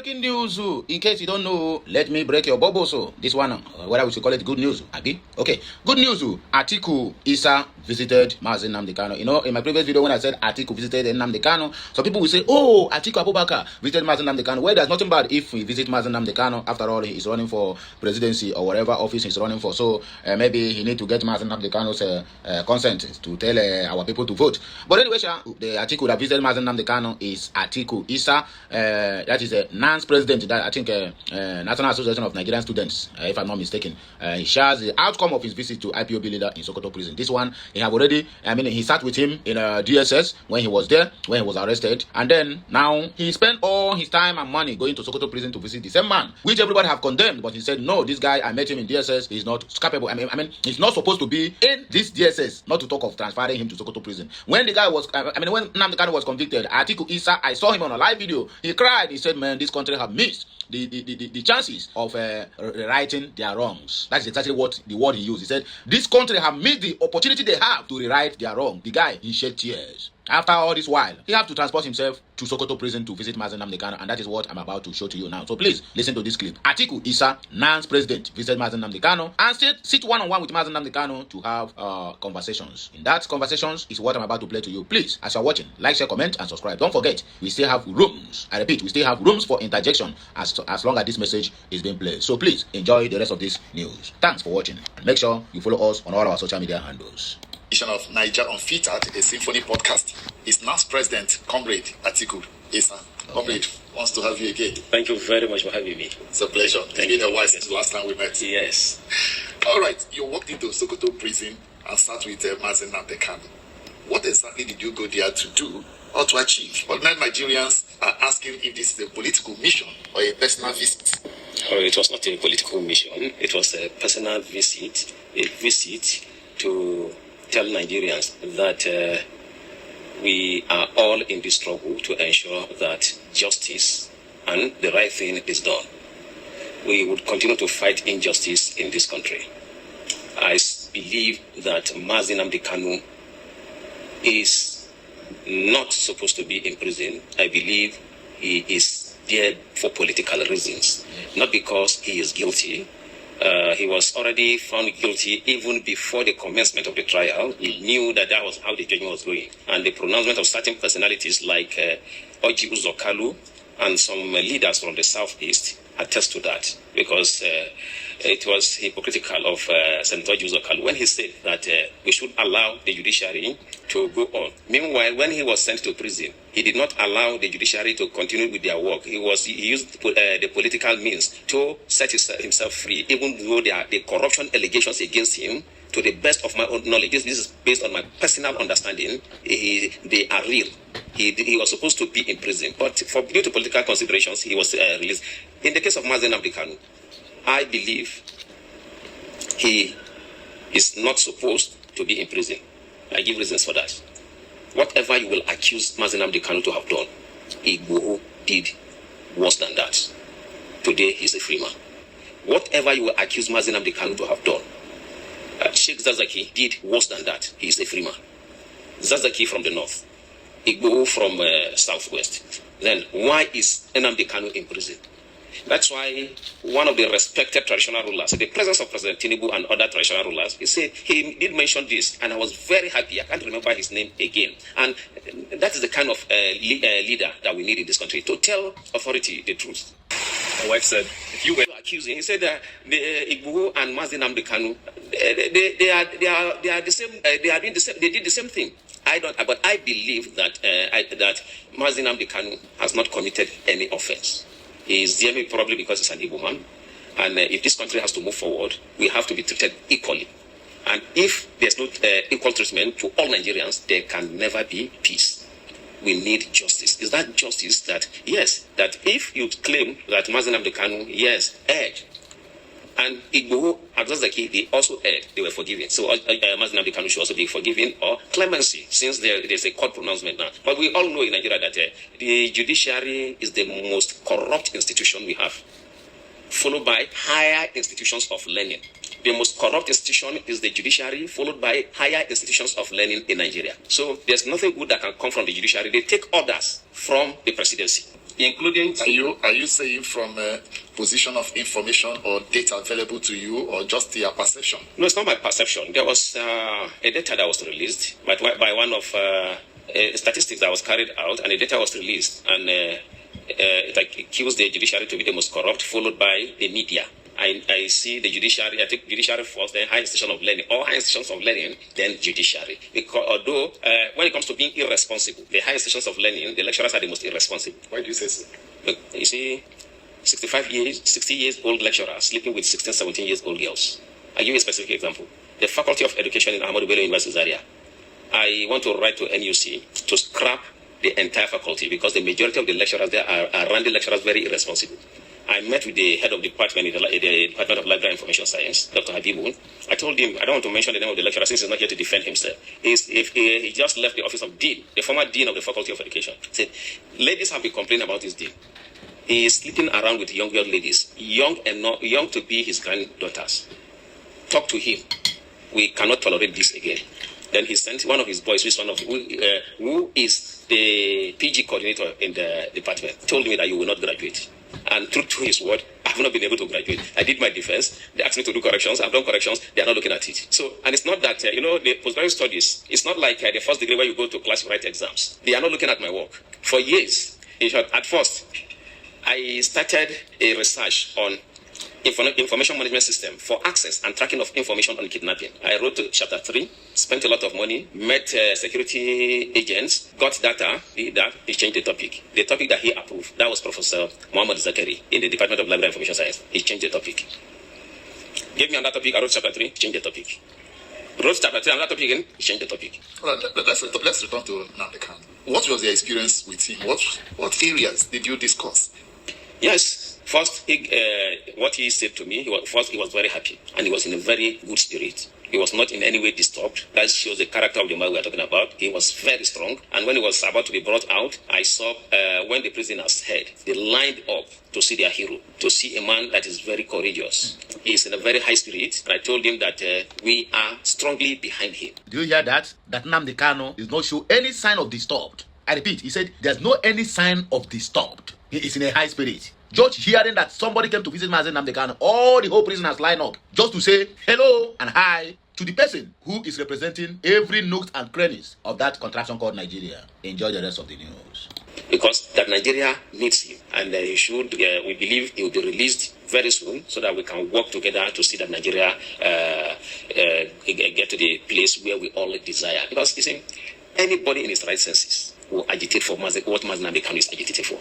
Breaking news. In case you don't know, let me break your bubble. So this one, whether we should call it good news, Abi? Okay, good news. Atiku Isa visited Nnamdi Kanu. You know, in my previous video when I said Atiku visited Nnamdi Kanu, some people will say, "Oh, Atiku Abubakar visited Nnamdi Kanu." Well, there's nothing bad if we visit Nnamdi Kanu. After all, he's running for presidency or whatever office he's running for. So maybe he need to get Nnamdi Kanu's consent to tell our people to vote. But anyway, the Atiku that visited Nnamdi Kanu is Atiku Isa. That is a president that I think National Association of Nigerian Students, if I'm not mistaken. He shares the outcome of his visit to IPOB leader in Sokoto prison. This one, he have already, he sat with him in DSS when he was there, when he was arrested. And then now he spent all his time and money going to Sokoto prison to visit the same man, which everybody have condemned. But he said, no, this guy, I met him in DSS, he's not capable. He's not supposed to be in this DSS, not to talk of transferring him to Sokoto prison. When the guy was, when Nnamdi Kanu was convicted, Atiku Isa, I saw him on a live video. He cried. He said, man, this country have missed the chances of rewriting their wrongs. That's exactly what the word he used. He said, this country have missed the opportunity they have to rewrite their wrong. The guy, he shed tears. After all this while, he have to transport himself to Sokoto prison to visit Nnamdi Kanu, and that is what I'm about to show to you now. So please, listen to this clip. Atiku Isa, Nan's president, visited Nnamdi Kanu and sit one-on-one with Nnamdi Kanu to have conversations. In that conversations is what I'm about to play to you. Please, as you're watching, like, share, comment, and subscribe. Don't forget, we still have rooms. I repeat, we still have rooms for interjection as long as this message is being played. So please, enjoy the rest of this news. Thanks for watching. And make sure you follow us on all our social media handles. Of Niger Unfiltered, a symphony podcast. His last president, Comrade Atiku Isa. Comrade, wants to have you again. Thank you very much for having me. It's a pleasure. Thank you. Been a while since the last time we met. Yes. All right, you walked into Sokoto prison and sat with Nnamdi Kanu. What exactly did you go there to do or to achieve? But now Nigerians are asking if this is a political mission or a personal visit. Oh, it was not a political mission. It was a personal visit. A visit to tell Nigerians that we are all in this struggle to ensure that justice and the right thing is done. We would continue to fight injustice in this country. I believe that Nnamdi Kanu is not supposed to be in prison. I believe he is there for political reasons, not because he is guilty. He was already found guilty even before the commencement of the trial. He knew that that was how the judgment was going. And the pronouncement of certain personalities like Oji Uzokalu and some leaders from the southeast attest to that, because it was hypocritical of Senator Oji Uzokalu when he said that we should allow the judiciary to go on. Meanwhile, when he was sent to prison, he did not allow the judiciary to continue with their work. He used the political means to set himself free, even though there are the corruption allegations against him. To the best of my own knowledge, this is based on my personal understanding, they are real. He was supposed to be in prison, but due to political considerations, he was released. In the case of Nnamdi Kanu, I believe he is not supposed to be in prison. I give reasons for that. Whatever you will accuse Nnamdi Kanu to have done, Igboho did worse than that. Today, he's a free man. Whatever you will accuse Nnamdi Kanu to have done, Sheikh Zazaki did worse than that. He is a free man. Zazaki from the north, Igboho from southwest. Then why is Nnamdi Kanu in prison? That's why one of the respected traditional rulers, in the presence of President Tinubu and other traditional rulers, he did mention this, and I was very happy. I can't remember his name again. And that is the kind of leader that we need in this country, to tell authority the truth. My wife said, if you were accusing, he said that Igboho and Nnamdi Kanu, they are the same. They are doing the same. They did the same thing. But I believe that that Nnamdi Kanu has not committed any offense. He is there probably because he's an Igbo man. And if this country has to move forward, we have to be treated equally. And if there's no equal treatment to all Nigerians, there can never be peace. We need justice. Is that justice that, yes, that if you claim that Nnamdi Kanu, yes, erred, and Igboho and Zazaki, they also erred, they were forgiven. So Nnamdi Kanu should also be forgiven, or clemency, since there's a court pronouncement now. But we all know in Nigeria that the judiciary is the most corrupt institution we have, followed by higher institutions of learning. The most corrupt institution is the judiciary, followed by higher institutions of learning in Nigeria. So there's nothing good that can come from the judiciary. They take orders from the presidency. including... Are you saying from a position of information or data available to you, or just your perception? No, it's not my perception. There was a data that was released by one of statistics that was carried out, and the data was released, and it accused the judiciary to be the most corrupt, followed by the media. I see the judiciary, I think judiciary first, then higher institution of learning, or higher institutions of learning, then judiciary. Because although, when it comes to being irresponsible, the higher institutions of learning, the lecturers are the most irresponsible. Why do you say so? Look, you see, 60 years old lecturers sleeping with 16, 17 years old girls. I'll give you a specific example. The Faculty of Education in Ahmadu Bello University Zaria. I want to write to NUC to scrap the entire faculty because the majority of the lecturers there are random lecturers, very irresponsible. I met with the head of the department in the Department of Library and Information Science, Dr. Habibun. I told him, I don't want to mention the name of the lecturer since he's not here to defend himself. He just left the office of dean, the former dean of the Faculty of Education. He said, ladies have been complaining about this dean. He is sleeping around with young ladies, young to be his granddaughters. Talk to him. We cannot tolerate this again. Then he sent one of his boys, who is the PG coordinator in the department, told me that you will not graduate. And true to his word, I have not been able to graduate. I did my defense. They asked me to do corrections. I've done corrections. They are not looking at it. So, and it's not that, the postgraduate studies, it's not like the first degree where you go to class to write exams. They are not looking at my work. For years, in short, at first, I started a research on information management system for access and tracking of information on kidnapping. I wrote chapter 3, spent a lot of money, met security agents, got data, did that, he changed the topic. The topic that he approved, that was Professor Muhammad Zakari in the Department of Library and Information Science. He changed the topic. Gave me another topic, I wrote chapter 3, changed the topic. Wrote chapter 3, another topic again, changed the topic. Well, let's return to Nnamdi Kanu. What was your experience with him? What areas did you discuss? Yes. First, what he said to me, he was very happy, and he was in a very good spirit. He was not in any way disturbed. That shows the character of the man we are talking about. He was very strong, and when he was about to be brought out, I saw when the prisoners heard, they lined up to see their hero, to see a man that is very courageous. He is in a very high spirit, and I told him that we are strongly behind him. Do you hear that? That Nnamdi Kanu is not show any sign of disturbed. I repeat, he said there's no any sign of disturbed. He is in a high spirit. Just hearing that somebody came to visit Nnamdi Kanu, all the whole prisoners line up just to say hello and hi to the person who is representing every nook and crannies of that contraption called Nigeria. Enjoy the rest of the news. Because that Nigeria needs him, and we believe he will be released very soon so that we can work together to see that Nigeria get to the place where we all desire. Because, you see, anybody in his right senses will agitate for what Nnamdi Kanu is agitating for.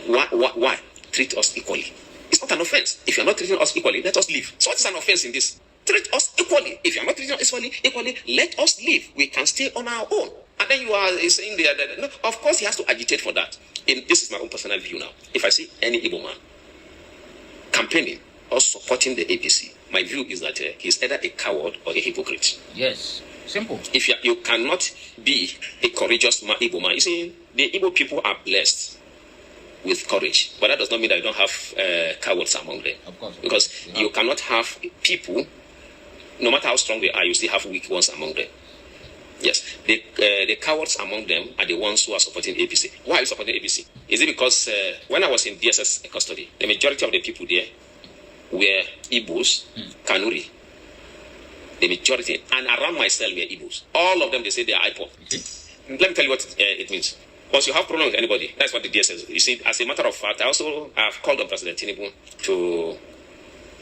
Why? Treat us equally. It's not an offense. If you're not treating us equally, let us leave. So what is an offense in this? Treat us equally. If you're not treating us equally, let us leave. We can stay on our own. And then you are saying there that, no, of course he has to agitate for that. This is my own personal view now. If I see any Igbo man campaigning or supporting the APC, my view is that he's either a coward or a hypocrite. Yes. Simple. If you cannot be a courageous Igbo man, you see, the Igbo people are blessed with courage, but that does not mean that you don't have cowards among them. Of course. Because you cannot have people, no matter how strong they are, you still have weak ones among them. Yes, the cowards among them are the ones who are supporting APC. Why are you supporting APC? Is it because when I was in DSS custody, the majority of the people there were Igbos, Kanuri. The majority, and around my cell were Igbos. All of them, they say they are IPOP. Let me tell you what it means. Once you have problem with anybody, that's what the DSS. You see, as a matter of fact, I also have called on President Tinubu to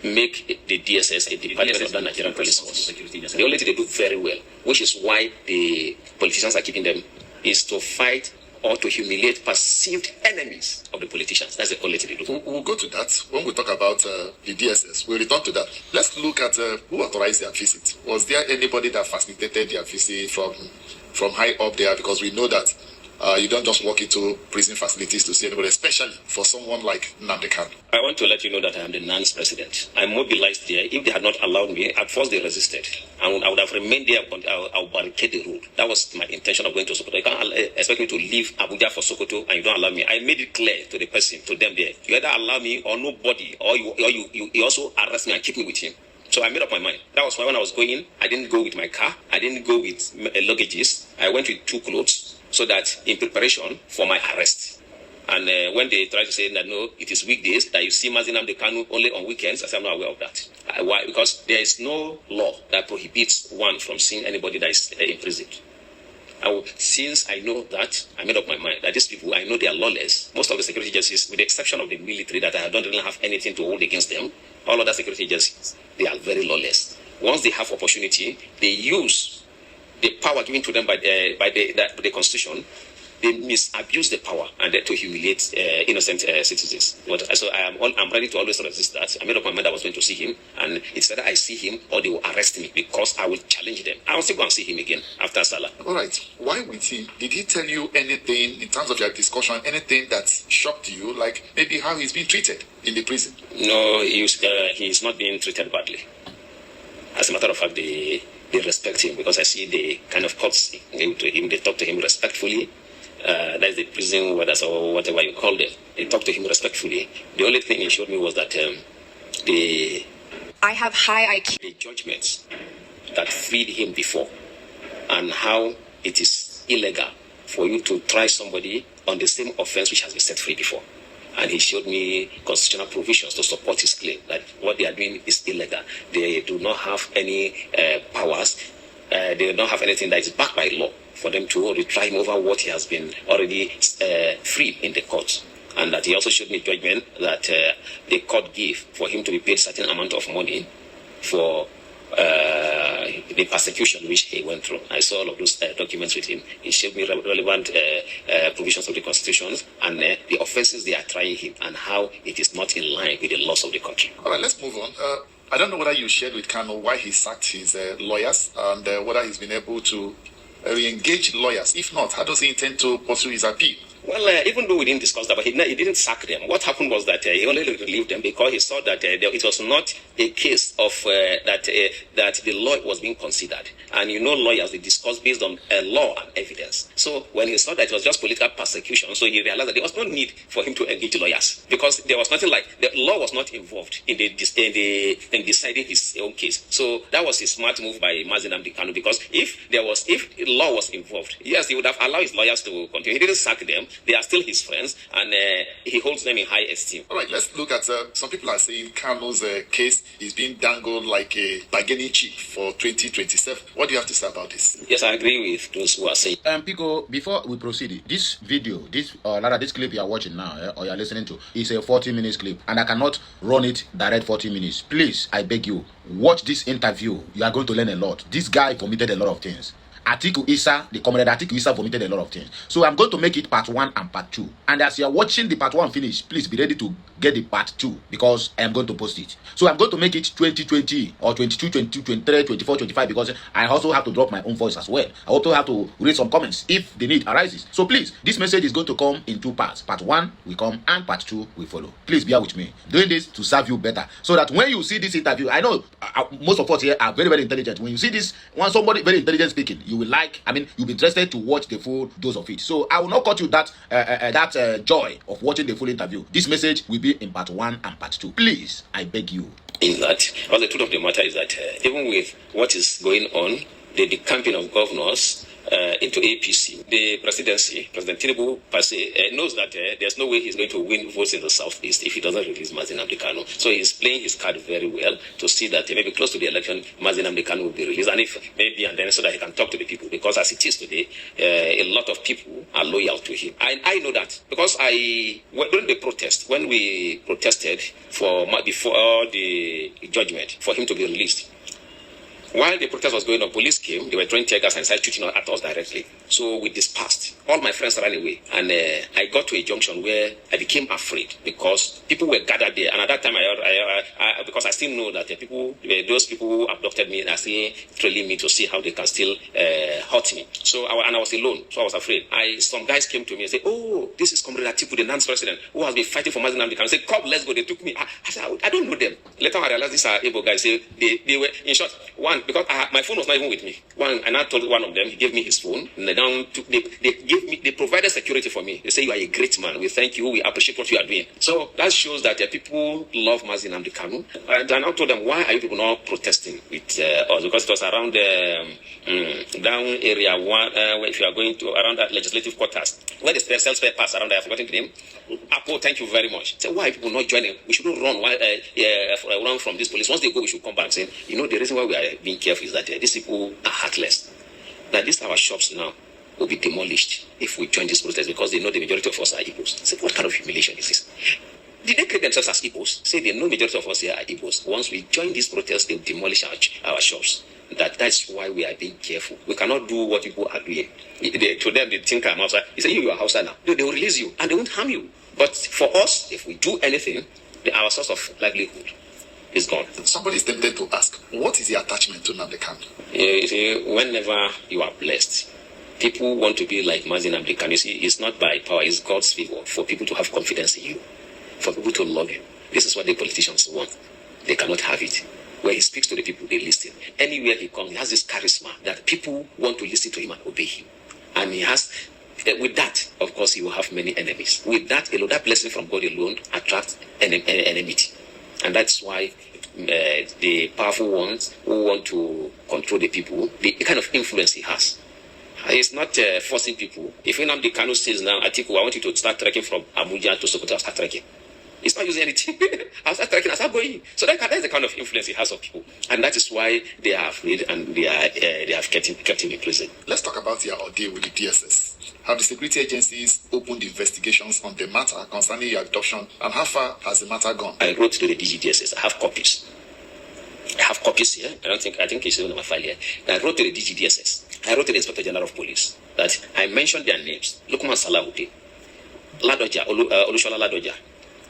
make the DSS a department of the Nigerian Police Force. The only thing they do very well, which is why the politicians are keeping them, is to fight or to humiliate perceived enemies of the politicians. That's the only thing they do. We'll go to that when we talk about the DSS. We'll return to that. Let's look at who authorized their visit. Was there anybody that facilitated their visit from high up there? Because we know that you don't just walk into prison facilities to see anybody, especially for someone like Nnamdi Kanu. I want to let you know that I am the NAN's president. I mobilized there. If they had not allowed me, at first they resisted. I would have remained there. I would barricade the road. That was my intention of going to Sokoto. You can't expect me to leave Abuja for Sokoto and you don't allow me. I made it clear to the person, to them there. You either allow me or nobody, or you also arrest me and keep me with him. So I made up my mind. That was why when I was going, I didn't go with my car. I didn't go with luggages. I went with 2 clothes so that in preparation for my arrest. And when they try to say that no, it is weekdays, that you see Nnamdi Kanu only on weekends, I say I'm not aware of that. Why? Because there is no law that prohibits one from seeing anybody that is imprisoned. Since I know that, I made up my mind that these people, I know they are lawless. Most of the security agencies, with the exception of the military, that I don't really have anything to hold against them, all other security agencies, they are very lawless. Once they have opportunity, they use the power given to them by the Constitution. They misabuse the power and to humiliate innocent citizens. So I'm ready to always resist that. I made up my mind I was going to see him, and it's either I see him or they will arrest me, because I will challenge them. I will still go and see him again after Salah. All right. Why with him? Did he tell you anything in terms of your discussion, anything that shocked you, like maybe how he's being treated in the prison? No, he's not being treated badly. As a matter of fact, they respect him, because I see they kind of courtesy to him. They talk to him respectfully. That's the prison warders or whatever you call them. They talk to him respectfully. The only thing he showed me was that I have high IQ. The judgments that freed him before, and how it is illegal for you to try somebody on the same offense which has been set free before. And he showed me constitutional provisions to support his claim that what they are doing is illegal. They do not have any powers. They do not have anything that is backed by law for them to retry him over what he has been already freed in the court. And that he also showed me judgment that the court gave for him to be paid certain amount of money for the persecution which he went through. I saw all of those documents with him. He showed me relevant provisions of the Constitution and the offenses they are trying him, and how it is not in line with the laws of the country. All right, let's move on. I don't know whether you shared with Kanu why he sacked his lawyers, and whether he's been able to re-engage lawyers. If not, how does he intend to pursue his appeal? Well, even though we didn't discuss that, but he didn't sack them. What happened was that he only relieved them because he saw that it was not a case of that the law was being considered. And you know, lawyers, they discuss based on law and evidence. So when he saw that it was just political persecution, so he realized that there was no need for him to engage lawyers, because there was nothing like the law was not involved in deciding his own case. So that was a smart move by Nnamdi Kanu, because if law was involved, yes, he would have allowed his lawyers to continue. He didn't sack them. They are still his friends, and he holds them in high esteem. All right, let's look at some people are saying Kanu's case is being dangled like a bargaining chip for 2027. What do you have to say about this? Yes, I agree with those who are saying. Pico, before we proceed, this video, this clip you are watching now, or you are listening to, is a 40-minute clip, and I cannot run it direct 40 minutes. Please, I beg you, watch this interview. You are going to learn a lot. This guy committed a lot of things. the comrade Atiku Issa vomited a lot of things. So I'm going to make it part 1 and part 2. And as you are watching the part 1 finish, please be ready to get the part 2, because I am going to post it. So I'm going to make it 2020 or 22, 22, 23, 24, 25, because I also have to drop my own voice as well. I also have to read some comments if the need arises. So please, this message is going to come in 2 parts. Part 1 will come and part 2 will follow. Please bear with me. Doing this to serve you better, so that when you see this interview, I know most of us here are very, very intelligent. When you see this, when somebody very intelligent speaking, you will you'll be interested to watch the full dose of it. So I will not cut you that joy of watching the full interview. This message will be in part 1 and part 2. Please, I beg you. In that, well, the truth of the matter is that even with what is going on, the campaign of governors into APC, the presidency, President Tinubu per se, knows that there's no way he's going to win votes in the southeast if he doesn't release Nnamdi Kanu. So he's playing his card very well to see that maybe close to the election, Nnamdi Kanu will be released, and then so that he can talk to the people. Because as it is today, a lot of people are loyal to him. I know that because during the protest, when we protested before the judgment for him to be released. While the protest was going on, police came, they were throwing tear gas and started shooting at us directly. So we dispersed. All my friends ran away. And I got to a junction where I became afraid because people were gathered there. And at that time, because I still know that those people who abducted me are still trailing me to see how they can still hurt me. So I was alone, so I was afraid. Some guys came to me and said, "Oh, this is Comrade Atiku, the NANS president, who has been fighting for Nnamdi Kanu." I said, "Come, let's go." They took me. I said, "I don't know them." Later I realized these are able guys. They were, in short, one, because my phone was not even with me. And I told one of them, he gave me his phone, and they provided security for me. They say, you are a great man. We thank you. We appreciate what you are doing. So that shows that people love Nnamdi Kanu. And I told them, why are you people not protesting with us? Because it was around down area one, where if you are going to around that legislative quarters, where the sell spare pass around there, I've forgotten the name. Apple, thank you very much. So why are people not joining? We shouldn't run run from this police. Once they go, we should come back saying, the reason why we are being careful is that these people are heartless. That these our shops now will be demolished if we join this protest because they know the majority of us are Igbos. So what kind of humiliation is this? Did they create themselves as Igbos? Say they know majority of us here are Igbos. Once we join this protest, they will demolish our shops. That's why we are being careful. We cannot do what people are doing. To them, they think I'm outside. They say, you are outside now. They will release you and they won't harm you. But for us, if we do anything, our source of livelihood is gone. Somebody is tempted to ask, what is the attachment to Nnamdi Kanu? You see, whenever you are blessed, people want to be like Nnamdi Kanu. You see, it's not by power, it's God's favor for people to have confidence in you, for people to love you. This is what the politicians want. They cannot have it. Where he speaks to the people, they listen. Anywhere he comes, he has this charisma that people want to listen to him and obey him. And he has, with that, of course, he will have many enemies. With that alone, that blessing from God alone attracts enmity. And that's why the powerful ones who want to control the people, the kind of influence he has. He's not forcing people. If Nnamdi Kanu says now, Atiku, I want you to start trekking from Abuja to Sokoto, I'll start trekking. He's not using anything. I'll start trekking, I'll start going. So that's the kind of influence he has on people. And that is why they are afraid and they have kept him in prison. Let's talk about your ordeal with the DSS. Have the security agencies opened investigations on the matter concerning your abduction, and how far has the matter gone? I wrote to the DGDSS. I have copies. Here. I think it's in my file here. I wrote to the DGDSS. I wrote to the Inspector General of Police that I mentioned their names. Lukman Salawuddin, Ladoja, Olushola Ladoja,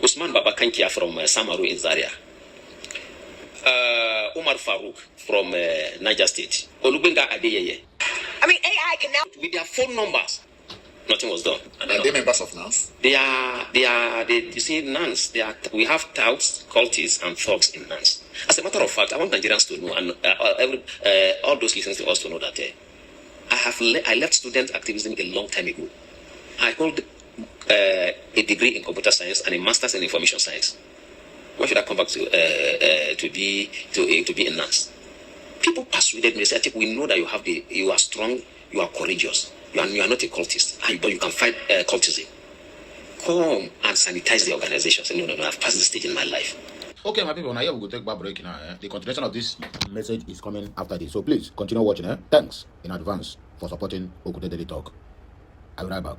Usman Baba Kankia from Samaru in Zaria, Umar Farouk from Niger State, Olubenga Adeyeye. AI can now. With their phone numbers, nothing was done. Are they members of NANS? You see, NANS, we have touts, cultists, and thugs in NANS. As a matter of fact, I want Nigerians to know, and all those listening to us to know that I left student activism a long time ago. I hold a degree in computer science and a master's in information science. Why should I come back to be in NANS? People persuaded me. They said, we know that you are strong, you are courageous, you are not a cultist, but you can fight cultism. Come and sanitize the organization. Say, no, I've passed this stage in my life. Okay, my people, now here we go take back break now. The continuation of this message is coming after this. So please continue watching. Thanks in advance for supporting Okute Daily Talk. I'll be right back.